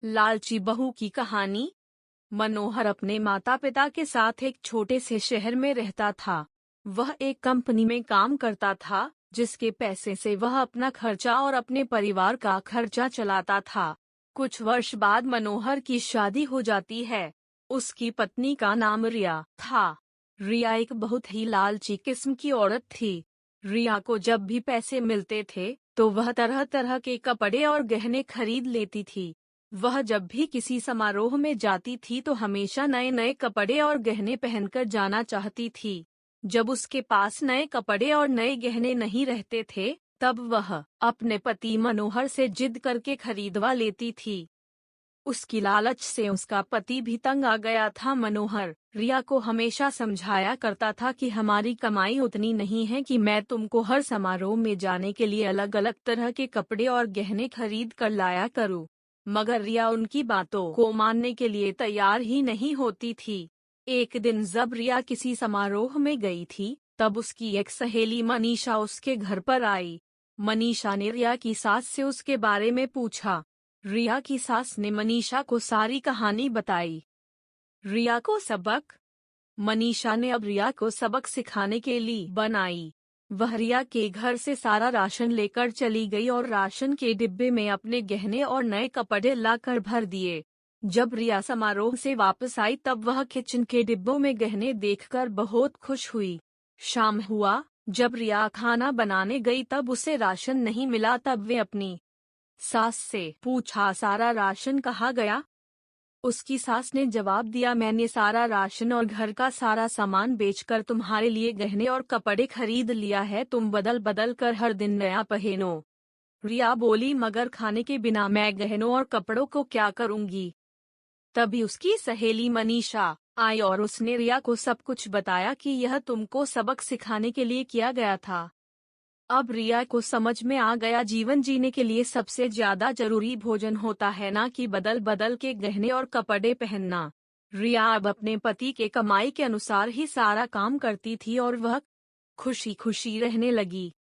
लालची बहू की कहानी। मनोहर अपने माता पिता के साथ एक छोटे से शहर में रहता था। वह एक कंपनी में काम करता था, जिसके पैसे से वह अपना खर्चा और अपने परिवार का खर्चा चलाता था। कुछ वर्ष बाद मनोहर की शादी हो जाती है। उसकी पत्नी का नाम रिया था। रिया एक बहुत ही लालची किस्म की औरत थी। रिया को जब भी पैसे मिलते थे तो वह तरह तरह के कपड़े और गहने खरीद लेती थी। वह जब भी किसी समारोह में जाती थी तो हमेशा नए नए कपड़े और गहने पहनकर जाना चाहती थी। जब उसके पास नए कपड़े और नए गहने नहीं रहते थे, तब वह अपने पति मनोहर से जिद करके खरीदवा लेती थी। उसकी लालच से उसका पति भी तंग आ गया था। मनोहर रिया को हमेशा समझाया करता था कि हमारी कमाई उतनी नहीं है कि मैं तुमको हर समारोह में जाने के लिए अलग अलग तरह के कपड़े और गहने खरीद कर लाया करूं। मगर रिया उनकी बातों को मानने के लिए तैयार ही नहीं होती थी। एक दिन जब रिया किसी समारोह में गई थी, तब उसकी एक सहेली मनीषा उसके घर पर आई। मनीषा ने रिया की सास से उसके बारे में पूछा। रिया की सास ने मनीषा को सारी कहानी बताई। रिया को सबक। मनीषा ने अब रिया को सबक सिखाने के लिए बनाई। वह रिया के घर से सारा राशन लेकर चली गई और राशन के डिब्बे में अपने गहने और नए कपड़े लाकर भर दिए। जब रिया समारोह से वापस आई तब वह किचन के डिब्बों में गहने देखकर बहुत खुश हुई। शाम हुआ, जब रिया खाना बनाने गई तब उसे राशन नहीं मिला। तब वे अपनी सास से पूछा, सारा राशन कहाँ गया? उसकी सास ने जवाब दिया, मैंने सारा राशन और घर का सारा सामान बेचकर तुम्हारे लिए गहने और कपड़े खरीद लिया है, तुम बदल बदल कर हर दिन नया पहनो। रिया बोली, मगर खाने के बिना मैं गहनों और कपड़ों को क्या करूंगी? तभी उसकी सहेली मनीषा आई और उसने रिया को सब कुछ बताया कि यह तुमको सबक सिखाने के लिए किया गया था। अब रिया को समझ में आ गया, जीवन जीने के लिए सबसे ज्यादा जरूरी भोजन होता है, ना कि बदल बदल के गहने और कपड़े पहनना। रिया अब अपने पति के कमाई के अनुसार ही सारा काम करती थी और वह खुशी खुशी रहने लगी।